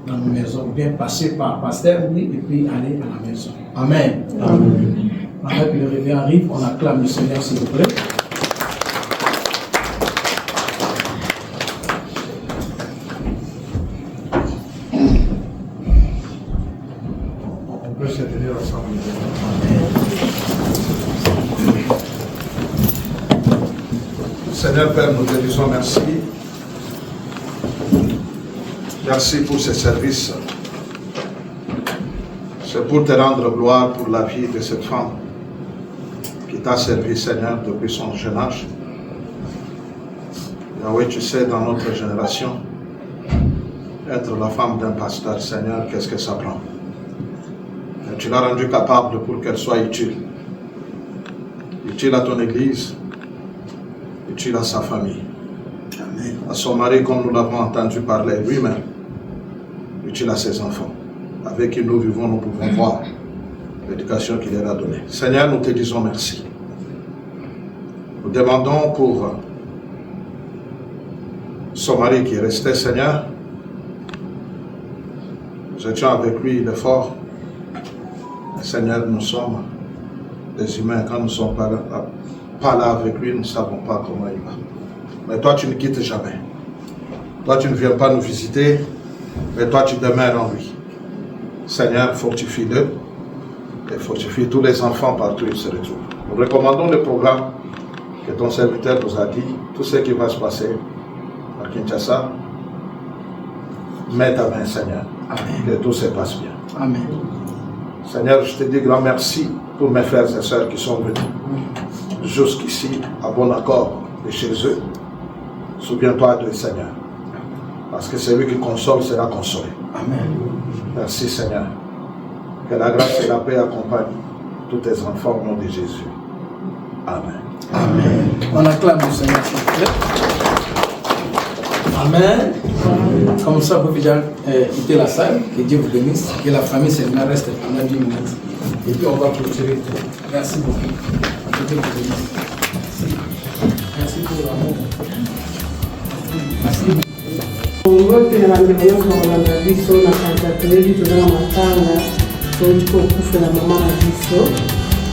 dans nos maisons, bien passer par Pasteur Louis et puis aller à la maison. Amen. Amen. Maintenant que le réveil arrive, on acclame le Seigneur, s'il vous plaît. On peut se tenir ensemble. Seigneur Père, nous te disons merci. Merci pour ce service. C'est pour te rendre gloire pour la vie de cette femme qui t'a servi, Seigneur, depuis son jeune âge. Yahweh, tu sais, dans notre génération, être la femme d'un pasteur, Seigneur, qu'est-ce que ça prend? Et tu l'as rendue capable pour qu'elle soit utile. Utile à ton Église, utile à sa famille. Amen. À son mari, comme nous l'avons entendu parler lui-même, utile à ses enfants. Avec qui nous vivons, nous pouvons voir l'éducation qu'il leur a donnée. Seigneur, nous te disons merci. Nous demandons pour son mari qui est resté, Seigneur. Nous étions avec lui, il est fort. Seigneur, nous sommes des humains. Quand nous ne sommes pas là avec lui, nous ne savons pas comment il va. Mais toi, tu ne quittes jamais. Toi, tu ne viens pas nous visiter, mais toi, tu demeures en lui. Seigneur, fortifie-le et fortifie tous les enfants partout où ils se retrouvent. Nous recommandons le programme que ton serviteur nous a dit, tout ce qui va se passer à Kinshasa. Mets ta main, Seigneur. Amen. Que tout se passe bien. Amen. Seigneur, je te dis grand merci pour mes frères et sœurs qui sont venus jusqu'ici à bon accord de chez eux. Souviens-toi de Seigneur. Parce que celui qui console sera consolé. Amen. Merci Seigneur. Que la grâce et la paix accompagnent tous tes enfants au nom de Jésus. Amen. Amen. On acclame le Seigneur, s'il vous plaît. Amen. Comme ça, vous pouvez déjà quitter la salle. Que Dieu vous bénisse. Que la famille Seigneur reste pendant 10 minutes. Et puis on va clôturer. Merci beaucoup. Que Dieu vous bénisse. Merci. Merci pour l'amour. Merci beaucoup. Ngote na bandeyo kolanda biso na kantateli tozala matanga toki kokufa na mama na biso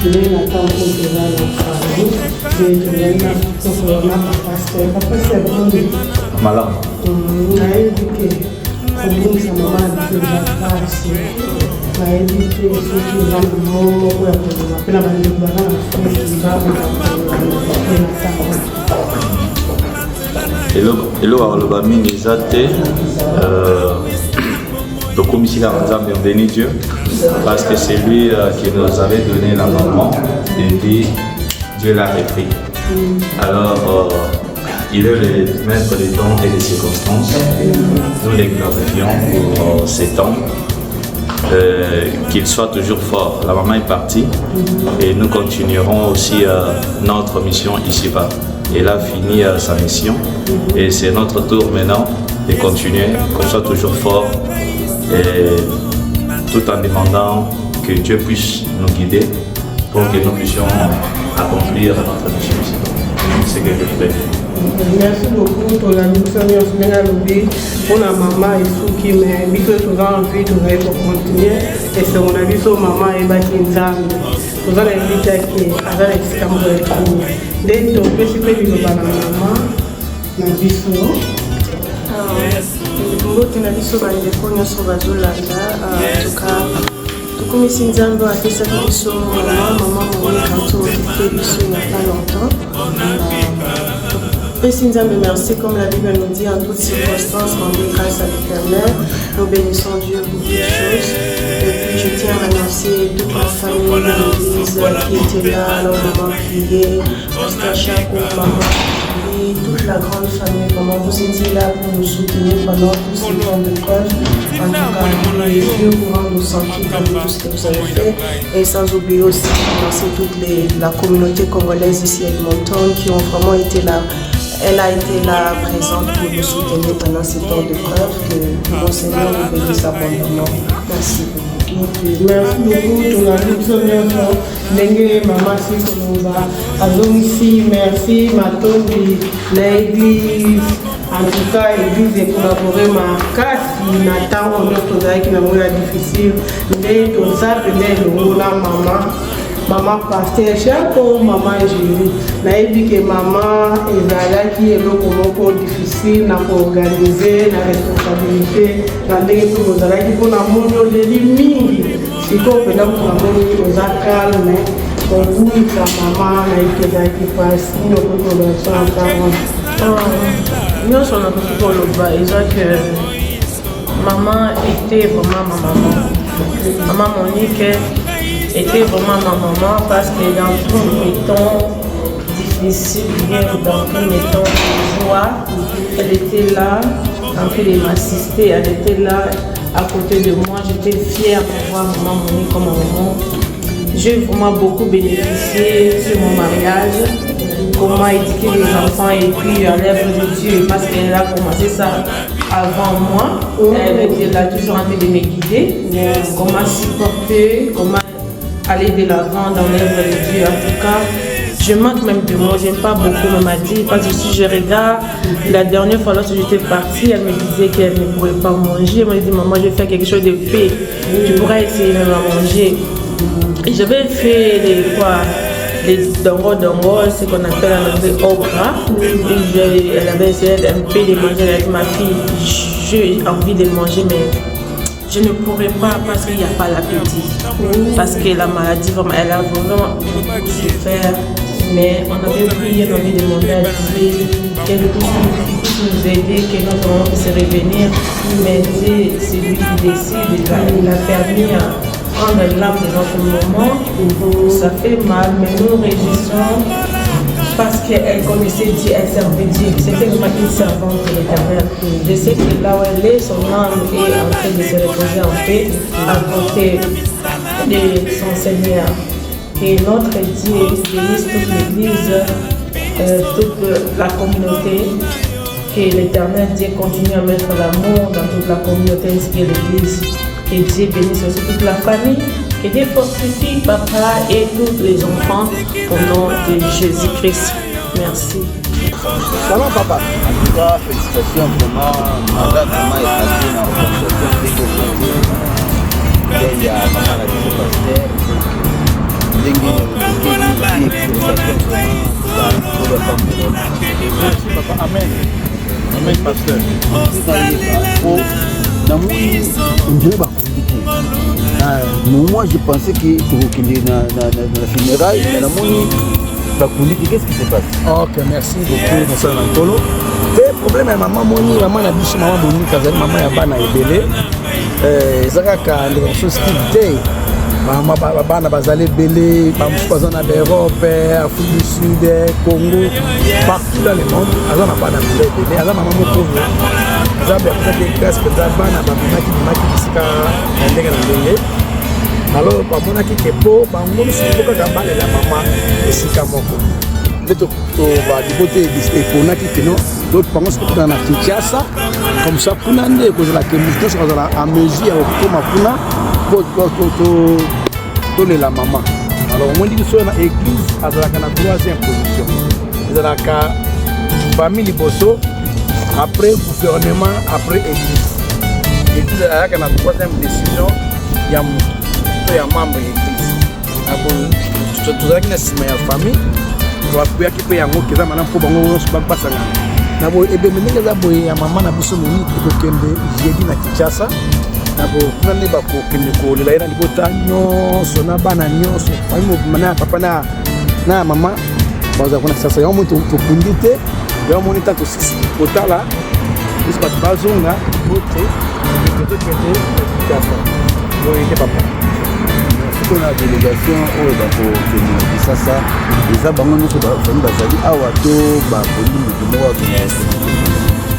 ndenge na ntango mpo tozala na famille nde tozali na tokolona papasi ya bondi malamu nayebi ke kobungisa mama na biso eza pasi nayebi te soki eza na moko ya kolona mpe na bandeko baza na fesi bakokolona na ntango eloko akoloba mingi eza te tokomisika na nzambe on bénit Dieu parce que c'est lui qui nous avait donné la maman et puis Dieu l'a repris. Alors il est le maître des temps et des circonstances. Nous les glorifions pour ces temps. Qu'il soit toujours fort. La maman est partie et nous continuerons aussi notre mission ici-bas. Elle a fini sa mission et c'est notre tour maintenant de continuer, qu'on soit toujours fort et tout en demandant que Dieu puisse nous guider pour que nous puissions accomplir notre mission ici-bas. C'est ce que je fais. Merci beaucoup pour la mission pour la maman et ceux qui m'invitent souvent envie de continuer et c'est mon avis sur maman et Bakinzam. Nous allons inviter à qui avec l'exclamation de dès que tu peux vivre dans la maman, la biso. Mbote na biso bandeko nyonso bazolanda tuka tukumisi nzambe apesaki biso mama monika tozite biso il n'y a pas longtemps. Pesi nzambe merci comme la Bible nous dit en toutes circonstances rendre grâce à l'Éternel Nous bénissons Dieu pour toutes choses. Et puis je tiens à remercier toute la famille de l'église qui était là, alors maman priait, Pasteur Chaco, maman priait, toute la grande famille, comment vous étiez là pour nous soutenir pendant tous ces temps de preuve. En tout cas, Dieu vous rend nous sentir comme tout ce que vous avez fait. Et sans oublier aussi remercier toute la communauté congolaise ici à Edmonton qui ont vraiment été là. Elle a été là présente pour nous soutenir pendant ces temps de preuve. Que mon Seigneur nous bénisse abondamment. Merci beaucoup. Merci beaucoup, ton ami Ndenge Maman Sikoloba, Azomisi, merci, Matondi, l'église, en tout cas, l'église est collaborée, ma casse, Nathan, on a tout ça qui n'a pas difficile, mais tout ça, peut-être, on a maman pasteur Chaco, maman Julie. Naïbi que maman ezala qui est beaucoup difficile na organiser na responsabilité na ndenge tout ozala qui pour na mondo de mingi siko pena pour na mondo oza calme pour vous sa maman na ikeza qui passe no ko do so encore nous on a beaucoup pour le bas que maman était vraiment ma maman Monique était vraiment ma maman parce que dans tous les temps difficiles, bien dans tous les temps de joie, elle était là en train de m'assister, elle était là à côté de moi. J'étais fière de voir maman Monique comme maman. J'ai vraiment beaucoup bénéficié sur mon mariage, comment éduquer les enfants et puis à l'œuvre de Dieu parce qu'elle a commencé ça avant moi. Elle était là toujours en train de me guider, comment supporter, comment aller de l'avant dans l'œuvre de Dieu. En tout cas, je manque même de mots, j'aime pas beaucoup, elle m'a dit, parce que si je regarde, la dernière fois lorsque j'étais partie, elle me disait qu'elle ne pourrait pas manger. Elle m'a dit, maman, je vais faire quelque chose de paix, tu pourras essayer même à manger. Et j'avais fait les dongo, ce qu'on appelle en anglais okra. Elle avait essayé un peu de manger avec ma fille. J'ai envie de manger, mais je ne pourrais pas parce qu'il n'y a pas l'appétit. Parce que la maladie, elle a vraiment beaucoup souffert. Mais on avait prié, on avait demandé à Dieu qu'elle puisse nous aider, que notre maman puisse revenir. Mais Dieu, c'est lui qui décide. Il a permis à prendre l'âme de notre maman. Ça fait mal, mais nous réjouissons parce qu'elle connaissait Dieu, elle servait Dieu. C'était vraiment une servante de l'Éternel. Je sais que là où elle est, son âme est en train de se reposer en paix à côté de son Seigneur. Que notre Dieu bénisse toute l'Église, toute la communauté. Que l'Éternel Dieu continue à mettre l'amour dans toute la communauté ainsi que l'Église. Que Dieu bénisse aussi toute la famille. Que Dieu fortifie papa et tous les enfants au nom de Jésus-Christ. Merci. Salam papa. En tout cas, félicitations vraiment. Madame maman est passée dans le il y a maman la pasteur. Merci papa. Amen. Amen pasteur. Moi je pensais que la funéraille, qu'est-ce qui se passe? Ok, merci beaucoup, monsieur Nantolo. Le problème est maman Moni, maman a dit maman Moni, maman a bana ebele. Ezaka les choses qui étaient. Maman bana bazale belé, maman na d'Europe, Afrique du Sud, Congo, partout dans le monde. Azana bana belé, azana maman pauvre. Zabe peut-être grâce que bana bana qui sika ndenge na ndenge. Alors bamona ki kepo bango sikoka kabale la maman esika moko. Beto ba dibote disipona ki kino d'autres parents se dans la Kinshasa comme ça pour nande cause la que nous tous à mesure au koma kuna pour la maman. Alors on dit que sur la église à la 3e position. Dans la famille Bosso après gouvernement après église. L'église à la 3e décision il y a membre de l'église. Tout ça qui est ma famille. Je vais appuyer qui paye en haut, qui va maintenant pour bango sur banque passanga. Nabo ebe menenge za boye ya mama na biso moni ko kende jeudi na Kinshasa. Nabo nande ba ko kende ko lela ina libota nyonso na bana nyonso. Fami mana papa na mama baza kuna sasa yo moto to kundite yo moni ta ko sisi kotala. Is pas bazonga bote On a délégation au Bako Kisasa, les abandons de Bazali, Awato, Bako,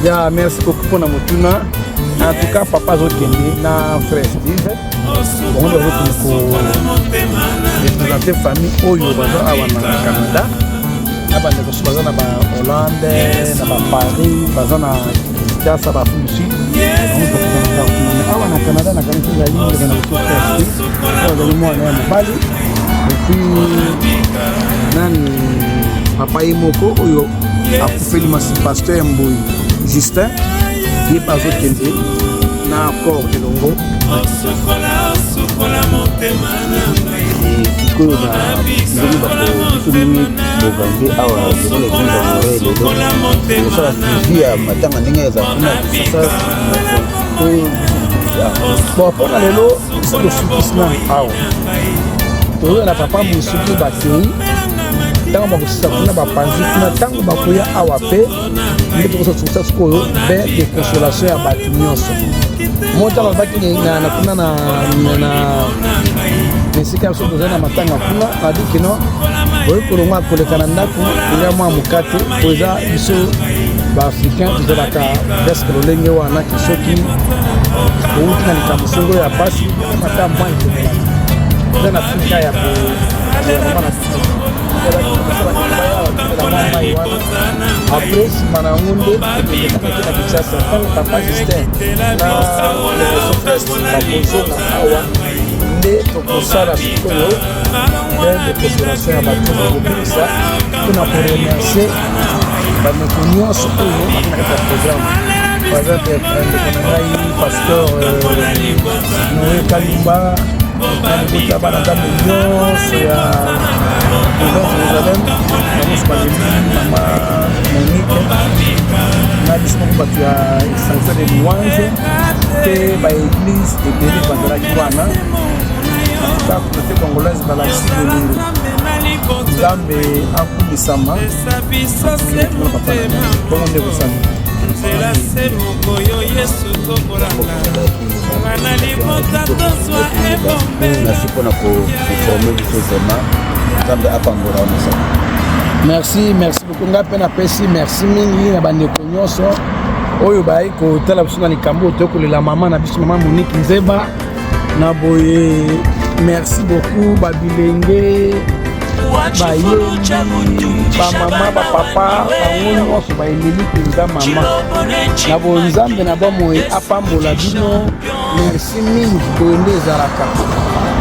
Ya, merci beaucoup pour la motuna. En tout cas, papa Zokende, na frère Steve. On va représenter famille Oyo, Baza Awana Canada. Aba ndeko baza na ba Hollande, na ba Paris, baza na Kinshasa, ba Fuji. Awana Canada na kanisa ya Lille na frère Steve. Kwa moi na Bali. Et puis nani papa Imoko Oyo akufeli masi pasteur Mboyi Justin qui est pas autre qu'elle na encore elongo sikoyo na ndenge bato mingi bovange awa zelo kunza morele osala suivi ya matanga ndenge eza kuna sasa bon mpona lelo tosukisina awa toyola papa mosuki batei ntango bakosisa kuna bapanzi kuna ntango bakoya awa mpe nde tokosasukusa sikoyo be de consolation ya bato nyonso mo ntango alobaki kuna na esika biso toza na matanga kuna nadi kino oyo kolonga koleka na ndako eza mwa mokate po eza biso baafricain tozalaka presque lolenge wana ki soki outi na likambo songolo ya pasi mata mwa etomelaka eza na afrika ya après nsima na yango nde ekekaki na kinshasa ntango papa justin na bakozonga awa nde tokosala sikoyo de consolation ya bato bakopekisa mpona koremercie bandeko nyonso oyo bakinakati ya programme par exemple ndeko na ngai pasteur noe kalimba nalibota bana nzambe nyonso ya Jérusalem namoso balemi mama Monique na biso moko bato ya sanction de louange mpe baeglise ebele bazalaki wana atuka communauté congolaise balakisi bolingo nzambe akumisama papa bongo nde kosala merci mpona koforme biso zema nzambe apangola mosala merci beaucoup ngai mpe napesi merci mingi na bandeko nyonso oyo bayai kotala biso na likambo tokolela mama na biso mama Monique Nzeba na boye merci beaucoup babilenge bayebi bamama bapapa bango nyonso baeleli mpenza mama na bonzambe na bamoye apambola bino merci mingi boye nde ezalaka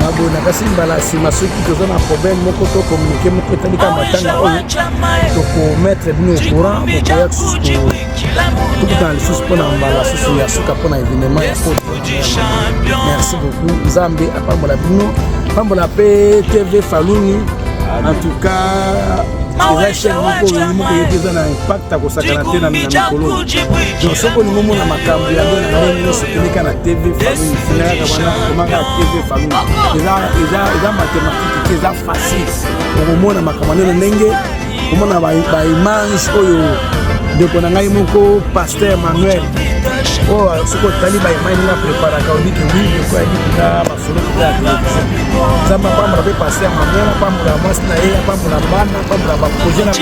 na boye nakasi mbala nsima soki toza na problème moko to communiqué moko etalika matanga oyo tokometre bino au courant bokoya tokutana lisusu mpona mbala susu ya suka mpona événement ya poto merci beaucoup nzambe apambola bino apambola mpe TV Faluni. En tout cas, eza chaîne moko eza na impact akosakana te na mikolo donc soko olingi omona makambo yango na ndenge nyonso toleka na TV Faluni finakaka wana komaka TV Faluni eza mathématique te eza facile okomona makambo ndenge ndenge komona baimage oyo ndeko na ngai moko Pasteur Emmanuel oyo soki otali baimage ndenge apreparaka odike wi ndeko yadikika bafolo ya télévision nzambe apambola mpe Pasteur Emmanuel apambola mwasi na ye apambola bana apambola baprojet na